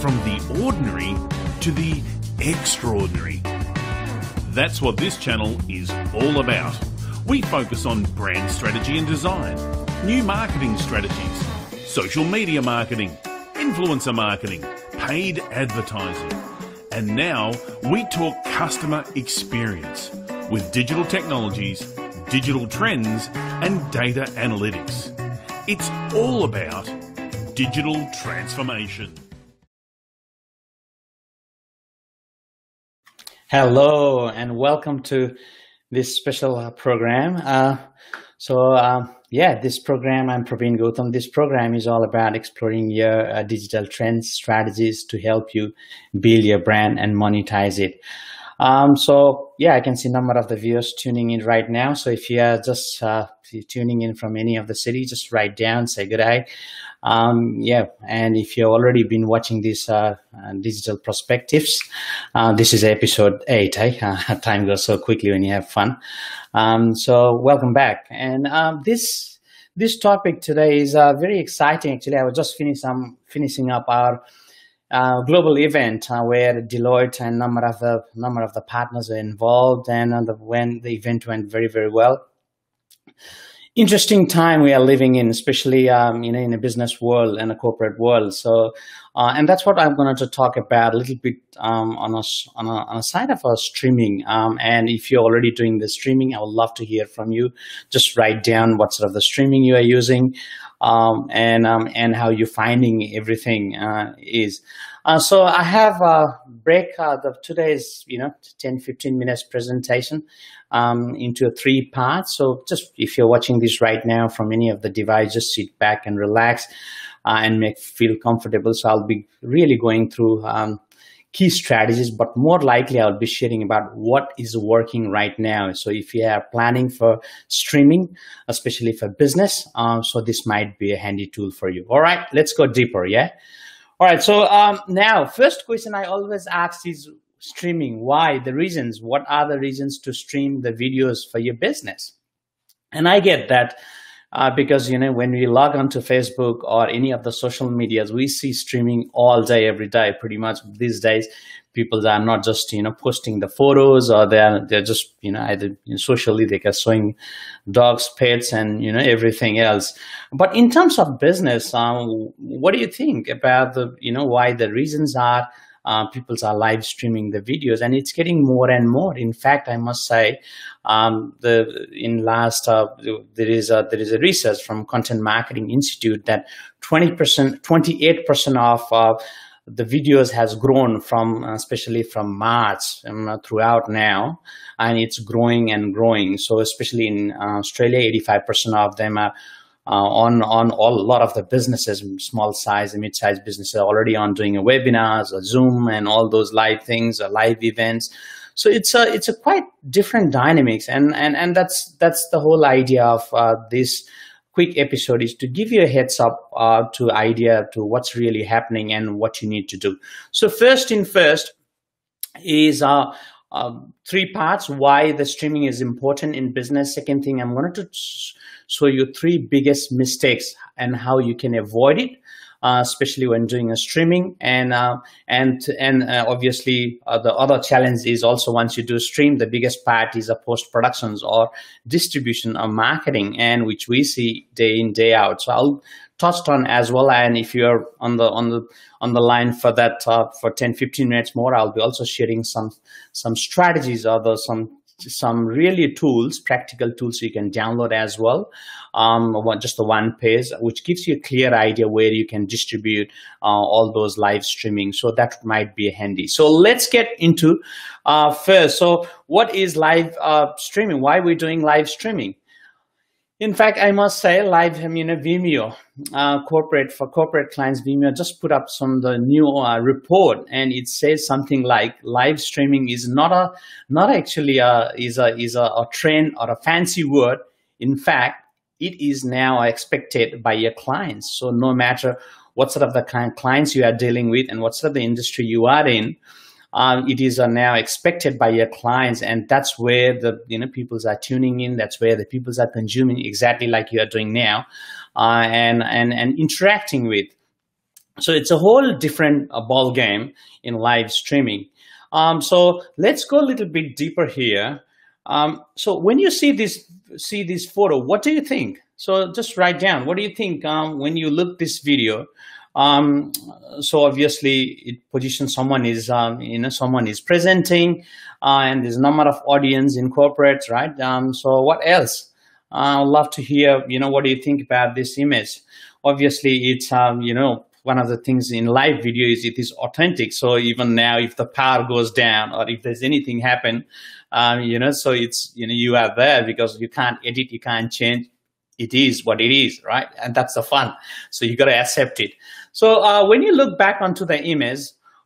from the ordinary to the extraordinary. That's what this channel is all about. We focus on brand strategy and design, new marketing strategies, social media marketing, influencer marketing, paid advertising. And now we talk customer experience with digital technologies, digital trends, and data analytics. It's all about digital transformation. Hello and welcome to this special program. This program, I'm Praveen Gautam. This program is all about exploring your digital trends, strategies to help you build your brand and monetize it. I can see a number of the viewers tuning in right now. So if you are just if you're tuning in from any of the cities, just write down, say good day. And if you've already been watching these digital perspectives, this is episode 8. Time goes so quickly when you have fun. So welcome back. And this topic today is very exciting. Actually, I was just finishing up our global event where Deloitte and number of the partners are involved, and when the event went very, very well. Interesting time we are living in, especially in a business world and a corporate world. So, and that's what I'm going to talk about a little bit on a side of our streaming. And if you're already doing the streaming, I would love to hear from you. Just write down what sort of the streaming you are using, and how you're finding everything is. So I have a break today's 10-15 minutes presentation into 3 parts. So just if you're watching this right now from any of the devices, just sit back and relax and feel comfortable. So I'll be really going through key strategies, but more likely I'll be sharing about what is working right now. So if you are planning for streaming, especially for business, so this might be a handy tool for you. All right, let's go deeper. Yeah. All right. So now, first question I always ask is streaming. Why? The reasons. What are the reasons to stream the videos for your business? And I get that because, when we log onto Facebook or any of the social medias, we see streaming all day, every day. Pretty much these days, people are not just, posting the photos, or they're just, either socially they are showing dogs, pets, and, everything else. But in terms of business, what do you think about why the reasons are people are live streaming the videos? And it's getting more and more. In fact, I must say, there is a research from Content Marketing Institute that 28% of the videos has grown from, especially from March throughout now, and it's growing and growing. So especially in Australia, 85% of them are on a lot of the businesses, small size and mid-sized businesses, are already on doing a webinars, a Zoom, and all those live things, live events. So it's a quite different dynamics, and that's the whole idea of this quick episode, is to give you a heads up to what's really happening and what you need to do. So first is 3 parts why the streaming is important in business. Second thing, I'm going to show you 3 biggest mistakes and how you can avoid it, especially when doing a streaming. And obviously the other challenge is also, once you do stream, the biggest part is a post-productions or distribution or marketing, and which we see day in, day out. So I'll touched on as well. And if you're on the line for that for 10-15 minutes more, I'll be also sharing some strategies, or some really tools, practical tools you can download as well. Just the one page, which gives you a clear idea where you can distribute all those live streaming. So that might be handy. So let's get into first. So what is live streaming? Why are we doing live streaming? In fact, I must say, Vimeo, for corporate clients, Vimeo just put up the new report, and it says something like live streaming is not actually a trend or a fancy word. In fact, it is now expected by your clients. So no matter what sort of the clients you are dealing with and what sort of the industry you are in, it is now expected by your clients, and that's where the people are tuning in. That's where the people are consuming, exactly like you are doing now, and interacting with. So it's a whole different ball game in live streaming. So let's go a little bit deeper here. So when you see this photo, what do you think? So just write down, what do you think when you look this video? So obviously it positions someone is someone is presenting, and there's a number of audience in corporates, right? So what else? I'd love to hear, what do you think about this image? Obviously, it's one of the things in live video is it is authentic. So even now, if the power goes down or if there's anything happen, so it's you are there because you can't edit, you can't change. It is what it is, right? And that's the fun. So you got to accept it. So when you look back onto the image,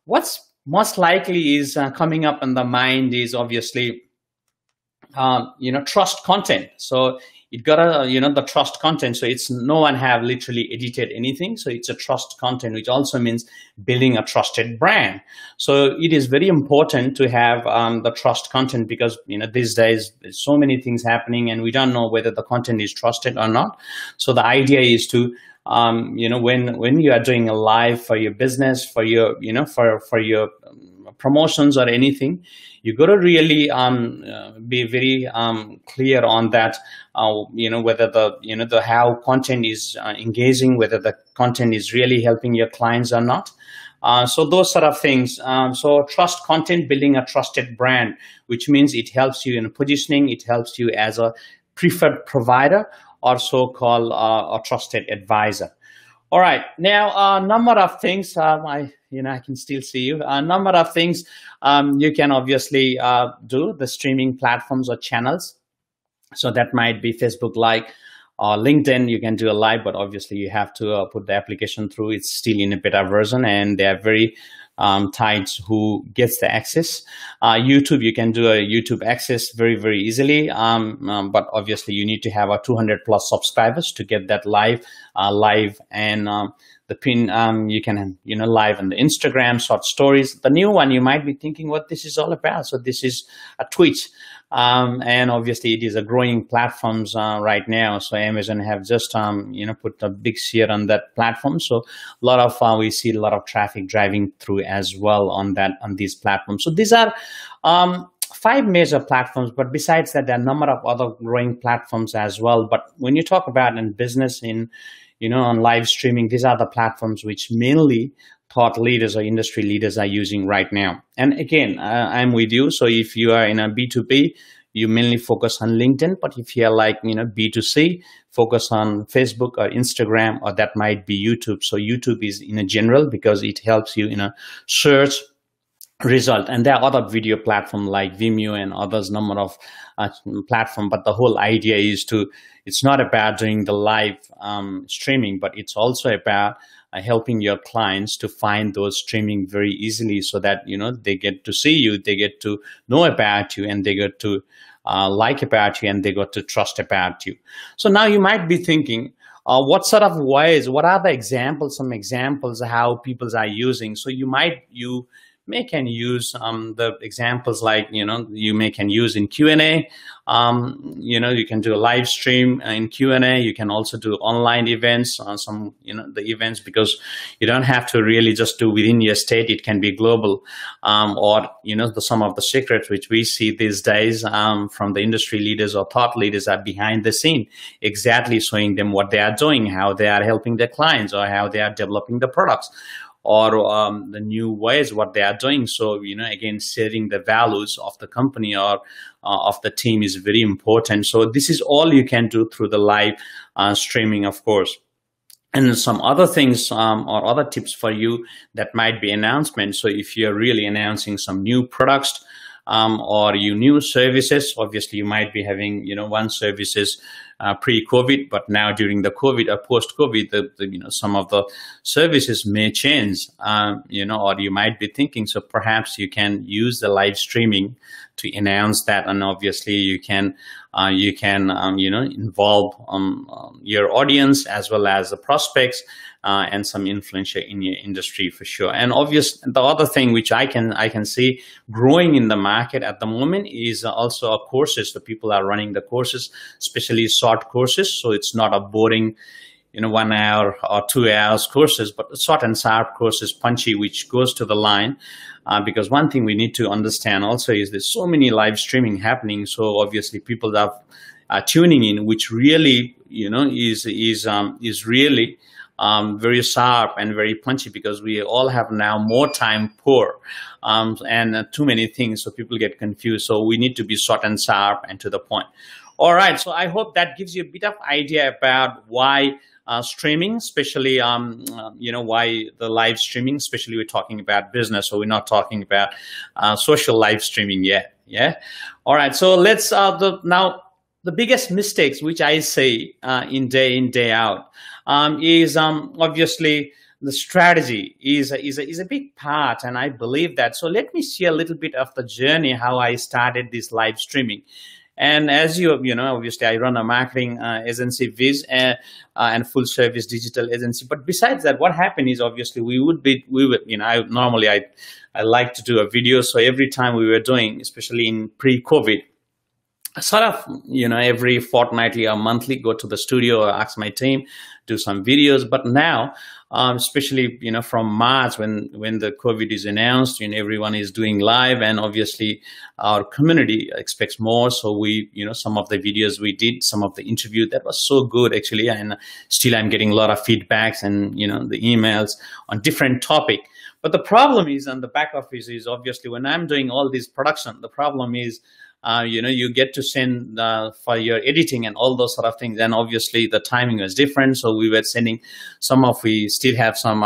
what's most likely is coming up in the mind is obviously trust content. So it got the trust content. So it's no one have literally edited anything. So it's a trust content, which also means building a trusted brand. So it is very important to have the trust content because, these days there's so many things happening and we don't know whether the content is trusted or not. So the idea is to, when you are doing a live for your business, for your, for your promotions or anything, you got to really be very clear on that. Whether the how content is engaging, whether the content is really helping your clients or not. So those sort of things. So trust content, building a trusted brand, which means it helps you in positioning. It helps you as a preferred provider or so-called a trusted advisor. All right, now a number of things. I can still see you. A number of things you can obviously do, the streaming platforms or channels. So that might be Facebook Live or LinkedIn. You can do a live, but obviously you have to put the application through. It's still in a beta version, and they are very tight who gets the access. YouTube, you can do a YouTube access very, very easily. But obviously you need to have a 200 plus subscribers to get that live, and the pin, you can, live on the Instagram, short stories. The new one, you might be thinking what this is all about. So this is a Twitch. And obviously it is a growing platforms right now. So Amazon have just put a big share on that platform. So a lot of we see a lot of traffic driving through as well on these platforms. So these are 5 major platforms, but besides that, there are a number of other growing platforms as well. But when you talk about in business, on live streaming, these are the platforms which mainly thought leaders or industry leaders are using right now. And again, I'm with you. So if you are in a B2B, you mainly focus on LinkedIn. But if you're like, B2C, focus on Facebook or Instagram, or that might be YouTube. So YouTube is in a general because it helps you in a search result. And there are other video platforms like Vimeo and others, number of platform. But the whole idea is it's not about doing the live streaming, but it's also about helping your clients to find those streaming very easily so that, they get to see you, they get to know about you, and they get to like about you, and they got to trust about you. So now you might be thinking, what sort of ways, what are the examples, some examples of how people are using? So you may can use the examples like, you may can use in Q&A. You can do a live stream in Q&A. You can also do online events on some, the events, because you don't have to really just do within your state. It can be global, or, some of the secrets which we see these days from the industry leaders or thought leaders are behind the scene, exactly showing them what they are doing, how they are helping their clients, or how they are developing the products, or the new ways what they are doing. So, again, sharing the values of the company or of the team is very important. So this is all you can do through the live streaming, of course. And some other things or other tips for you that might be announcements. So if you're really announcing some new products or new services, obviously you might be having, one services pre-COVID, but now during the COVID or post-COVID, some of the services may change, or you might be thinking, so perhaps you can use the live streaming to announce that, and obviously you can involve your audience as well as the prospects and some influencer in your industry for sure. And the other thing which I can see growing in the market at the moment is also courses. The people are running the courses, especially short courses. So it's not a boring, 1 hour or 2 hours courses, but short and sharp courses, punchy, which goes to the line. Because one thing we need to understand also is there's so many live streaming happening. So obviously people are tuning in, which really, is really very sharp and very punchy, because we all have now more time poor and too many things, so people get confused. So we need to be short and sharp and to the point. All right, so I hope that gives you a bit of idea about why streaming, especially why the live streaming, especially we're talking about business, so we're not talking about social live streaming yet. Yeah. All right, so let's now the biggest mistakes which I say in day out is obviously the strategy is a big part, and I believe that. So let me share a little bit of the journey how I started this live streaming. And as obviously I run a marketing agency, Viz, and full service digital agency. But besides that, what happened is obviously we would, normally I like to do a video. So every time we were doing, especially in pre-COVID, sort of, every fortnightly or monthly, go to the studio or ask my team, do some videos. But now, especially, from March when the COVID is announced, everyone is doing live, and obviously our community expects more. So we, some of the videos we did, some of the interview, that was so good actually. And still I'm getting a lot of feedbacks and, the emails on different topic. But the problem is on the back office is obviously when I'm doing all this production, the problem is, you get to send for your editing and all those sort of things, and obviously the timing was different. So we were sending we still have some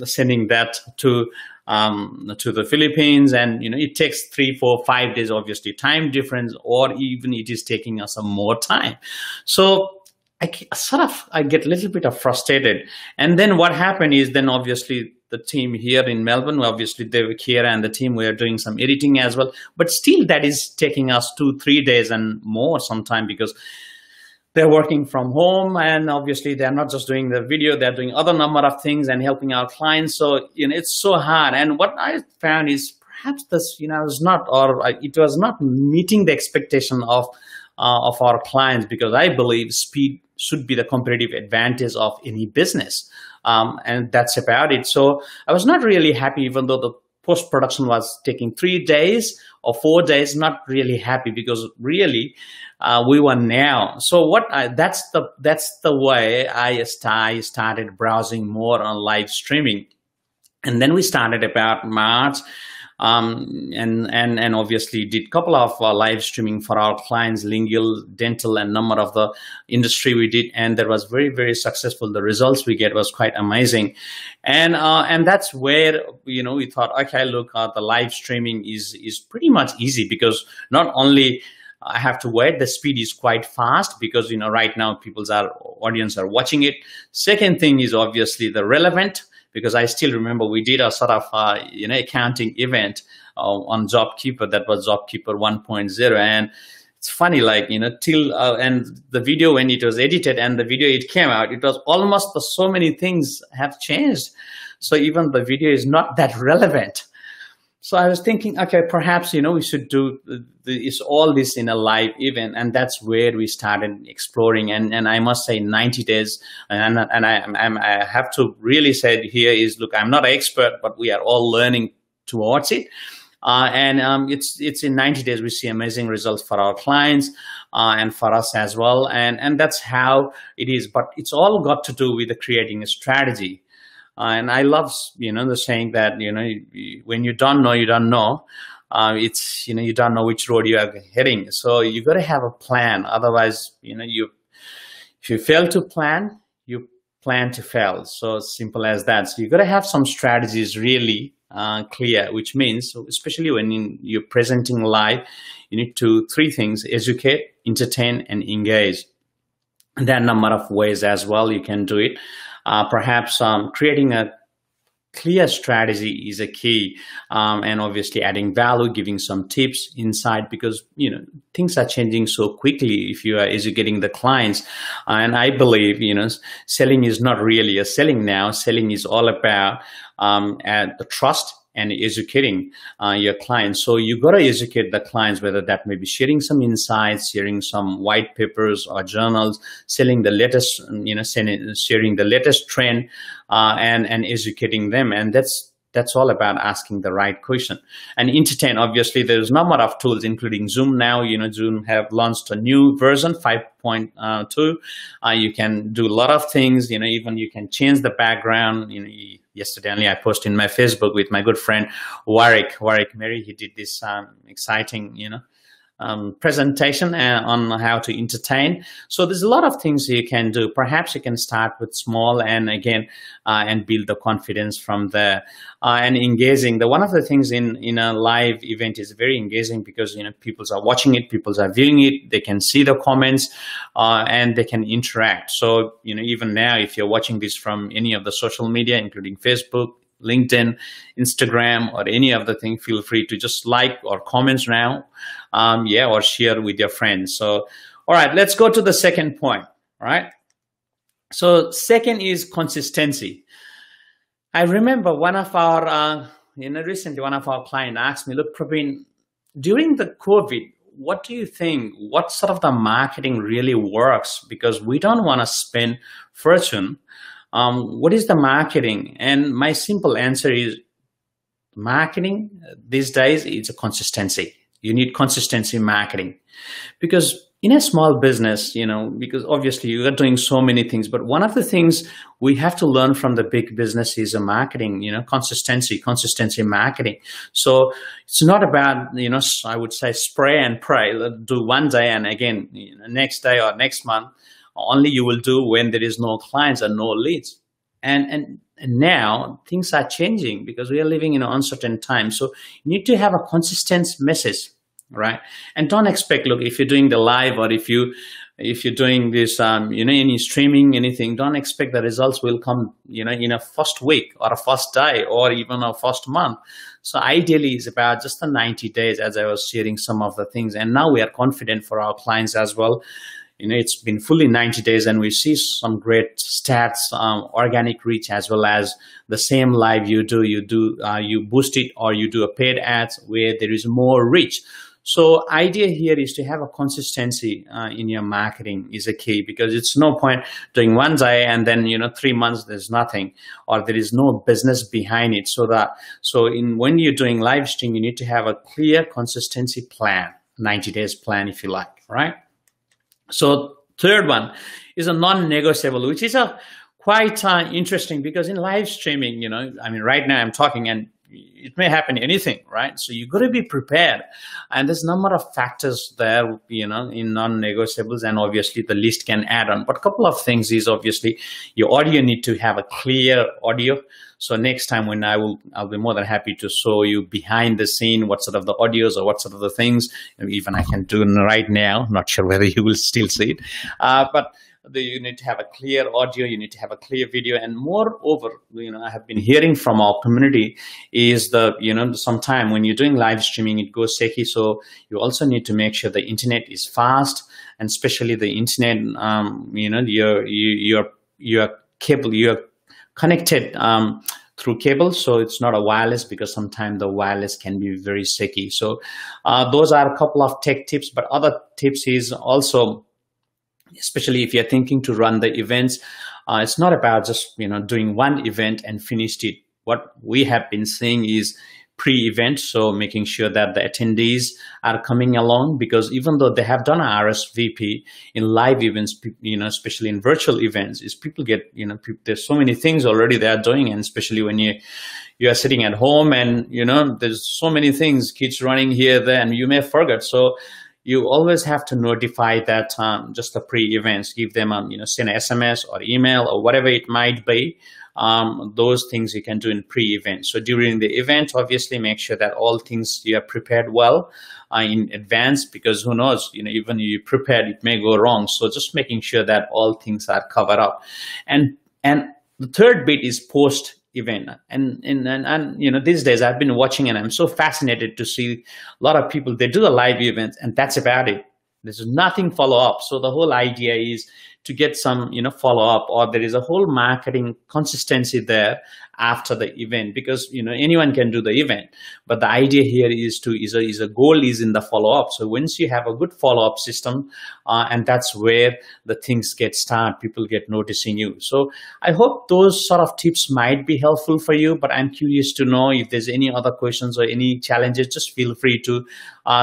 sending that to the Philippines, and it takes 3, 4, 5 days, obviously time difference, or even it is taking us some more time. So I get a little bit of frustrated. And then what happened is then obviously the team here in Melbourne, obviously they were here, and the team were doing some editing as well. But still that is taking us 2, 3 days and more sometime, because they're working from home, and obviously they're not just doing the video, they're doing other number of things and helping our clients. So, it's so hard. And what I found is perhaps this, it was not meeting the expectation of our clients, because I believe speed should be the competitive advantage of any business. And that's about it. So I was not really happy, even though the post-production was taking 3 days or 4 days, not really happy, because really we were now. So that's the way I started browsing more on live streaming. And then we started about March. And obviously did a couple of live streaming for our clients, lingual, dental, and number of the industry we did, and that was very, very successful. The results we get was quite amazing, and that's where we thought, okay, look, the live streaming is pretty much easy, because not only I have to wait, the speed is quite fast, because right now people's audience are watching it. Second thing is obviously the relevant, because I still remember we did a sort of accounting event on JobKeeper, that was JobKeeper 1.0, and it's funny, till and the video, when it was edited and the video it came out, it was almost so many things have changed. So even the video is not that relevant. So I was thinking, okay, perhaps, we should do all this in a live event. And that's where we started exploring. And I must say 90 days, and I have to really say here is, look, I'm not an expert, but we are all learning towards it. It's in 90 days, we see amazing results for our clients and for us as well. And that's how it is. But it's all got to do with creating a strategy. And I love, the saying that, when you don't know, you don't know. It's, you don't know which road you are heading. So you got to have a plan. Otherwise, if you fail to plan, you plan to fail. So simple as that. So you got to have some strategies really clear, which means, especially when you're presenting live, you need to 3 things: educate, entertain, and engage. And there are a number of ways as well you can do it. Perhaps creating a clear strategy is a key, and obviously adding value, giving some tips, insight, because things are changing so quickly if you are educating the clients. And I believe selling is not really a selling now. Selling is all about the trust and educating your clients. So you got to educate the clients, whether that may be sharing some insights, sharing some white papers or journals, selling the latest, sharing the latest trend, and educating them. And that's all about asking the right question. And entertain, obviously, there's a number of tools, including Zoom now. Zoom have launched a new version, 5.2. You can do a lot of things. Even you can change the background. Yesterday only I posted in my Facebook with my good friend Warwick Mary. He did this exciting, presentation on how to entertain. So there's a lot of things you can do. Perhaps you can start with small, and again, and build the confidence from there. And engaging. One of the things in a live event is very engaging, because people are watching it, people are viewing it, they can see the comments, and they can interact. So even now, if you're watching this from any of the social media, including Facebook, LinkedIn, Instagram, or any other thing, feel free to just like or comments now, or share with your friends. So, all right, let's go to the second point. All right. So second is consistency. I remember one of our, recently one of our clients asked me, look, Praveen, during the COVID, what do you think? What sort of the marketing really works? Because we don't want to spend fortune. What is the marketing? And my simple answer is, marketing these days is a consistency. You need consistency in marketing, because in a small business, because obviously you are doing so many things, but one of the things we have to learn from the big business is a marketing, consistency in marketing. So it's not about, I would say spray and pray, do one day and again, next day or next month. Only you will do when there is no clients and no leads. And now things are changing, because we are living in an uncertain time. So you need to have a consistent message, right? And don't expect, look, if you're doing the live, or if you're doing this, any streaming, anything, don't expect the results will come, in a first week or a first day or even a first month. So ideally it's about just the 90 days, as I was sharing some of the things. And now we are confident for our clients as well. It's been fully 90 days and we see some great stats, organic reach, as well as the same live you boost it, or you do a paid ads where there is more reach. So idea here is to have a consistency in your marketing is a key, because it's no point doing one day and then 3 months there's nothing, or there is no business behind it. When you're doing live stream, you need to have a clear consistency plan, 90 days plan if you like, right? So third one is a non-negotiable, which is quite interesting, because in live streaming, right now I'm talking and it may happen anything, right? So you got to be prepared, and there's a number of factors there, in non-negotiables, and obviously the list can add on. But a couple of things is, obviously your audio need to have a clear audio. So next time when I'll be more than happy to show you behind the scene what sort of the audios or what sort of the things, even I can do right now. Not sure whether you will still see it, but you need to have a clear audio, you need to have a clear video, and moreover, I have been hearing from our community is sometime when you're doing live streaming, it goes shaky. So you also need to make sure the internet is fast, and especially the internet, your cable, you're connected through cable, so it's not a wireless, because sometimes the wireless can be very shaky. So those are a couple of tech tips, but other tips is also, especially if you're thinking to run the events, it's not about just doing one event and finished it. What we have been seeing is pre-event, so making sure that the attendees are coming along, because even though they have done RSVP in live events, especially in virtual events, is people get, there's so many things already they are doing, and especially when you are sitting at home and there's so many things, kids running here, there, and you may forget. So you always have to notify that just the pre-events, give them send an SMS or email or whatever it might be. Those things you can do in pre-event. So during the event, obviously make sure that all things you are prepared well in advance, because who knows, even you prepared, it may go wrong. So just making sure that all things are covered up. And the third bit is post event. And these days I've been watching and I'm so fascinated to see a lot of people, they do a live event and that's about it. There's nothing follow up. So the whole idea is to get some, follow up, or there is a whole marketing consistency there after the event, because anyone can do the event, but the idea here is a goal is in the follow up. So once you have a good follow up system, and that's where the things get started, people get noticing you. So I hope those sort of tips might be helpful for you, but I'm curious to know if there's any other questions or any challenges. Just feel free to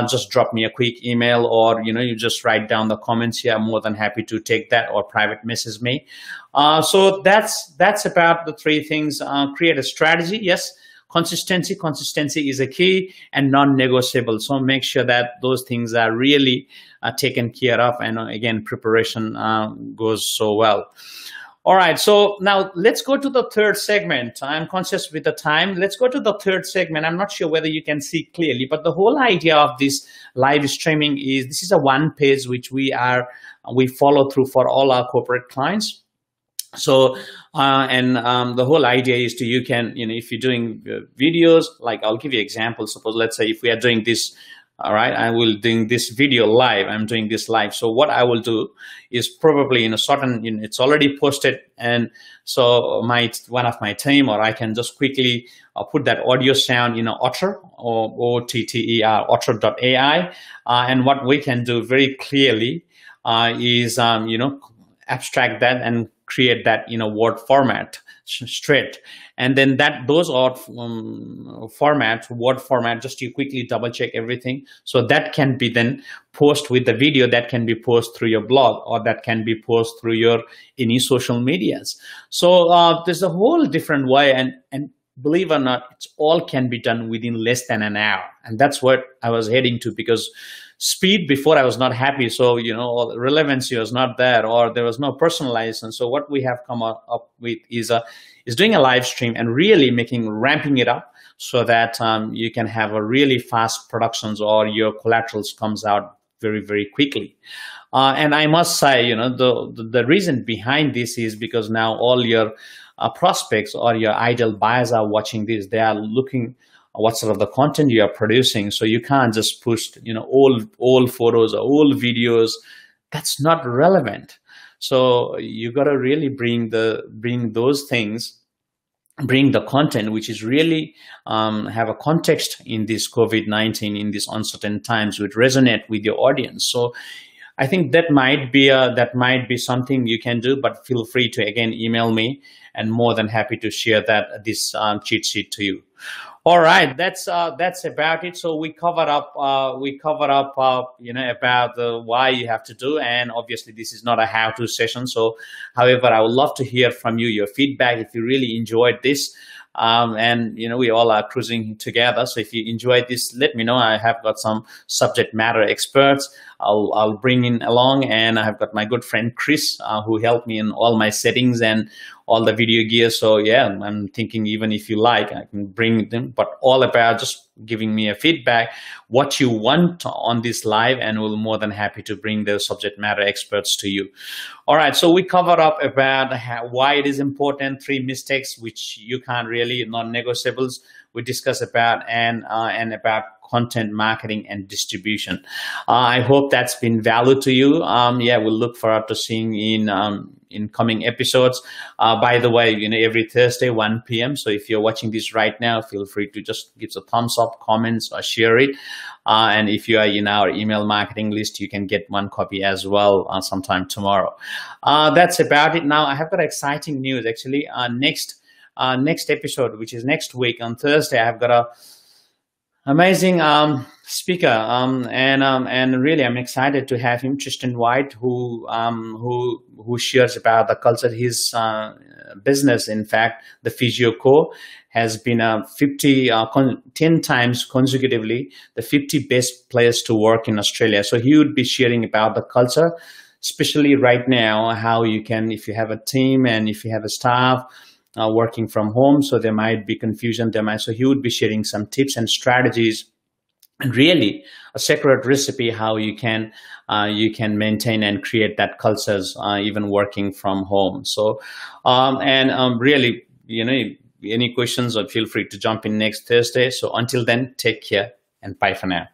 just drop me a quick email, or you just write down the comments here. I'm more than happy to take that, or private message me. So that's about the three things. Create a strategy. Yes, consistency is a key, and non-negotiable. So make sure that those things are really taken care of, and again, preparation goes so well. All right, so now let's go to the third segment. I'm conscious with the time. Let's go to the third segment. I'm not sure whether you can see clearly, but the whole idea of this live streaming is this is a one page which we follow through for all our corporate clients. So, the whole idea is you can, if you're doing videos, like I'll give you an example. Suppose, let's say if we are doing this, all right, I will doing this video live. I'm doing this live. So what I will do is probably in a certain, it's already posted. And so one of my team, or I can just quickly put that audio sound in Otter, or OTTER, otter.ai. And what we can do very clearly is, abstract that and create that in a Word format straight, and then those are Word format, just you quickly double check everything, so that can be then post with the video, that can be post through your blog, or that can be post through your any social medias. So there's a whole different way, and believe it or not, it's all can be done within less than an hour, and that's what I was heading to, because speed before I was not happy. So, relevancy was not there, or there was no personalization. So what we have come up with is doing a live stream and really ramping it up, so that you can have a really fast productions, or your collaterals comes out very, very quickly. And I must say, the reason behind this is because now all your prospects or your ideal buyers are watching this. They are looking what sort of the content you are producing. So you can't just push, old photos or old videos. That's not relevant. So you got to really bring those things, bring the content which is really have a context in this COVID-19, in these uncertain times, would resonate with your audience. So I think that might be something you can do, but feel free to again email me, and more than happy to share this cheat sheet to you. All right, that's about it. So we covered up about why you have to do, and obviously this is not a how-to session. So, however, I would love to hear from you, your feedback, if you really enjoyed this. And we all are cruising together. So if you enjoyed this, let me know. I have got some subject matter experts I'll bring in along, and I have got my good friend Chris who helped me in all my settings and all the video gear. So yeah, I'm thinking, even if you like, I can bring them, but all about just giving me a feedback what you want on this live, and we'll more than happy to bring the subject matter experts to you. All right, so we covered up about why it is important, 3 mistakes which you can't really, non-negotiables we discuss about, and about content marketing and distribution. I hope that's been value to you. Yeah, we'll look forward to seeing in coming episodes. By the way, every Thursday 1 p.m. So if you're watching this right now, feel free to just give a thumbs up, comments, or share it. And if you are in our email marketing list, you can get 1 copy as well sometime tomorrow. That's about it. Now I have got exciting news actually. Next episode, which is next week on Thursday, I've got a amazing speaker, and really I'm excited to have him, Tristan White, who shares about the culture. His business, in fact, the Physio Co, has been 10 times consecutively the 50 best players to work in Australia. So he would be sharing about the culture, especially right now, how you can, if you have a team and if you have a staff working from home, so there might be confusion. So he would be sharing some tips and strategies, and really a secret recipe how you can maintain and create that cultures even working from home. So really, any questions, or feel free to jump in next Thursday. So until then, take care and bye for now.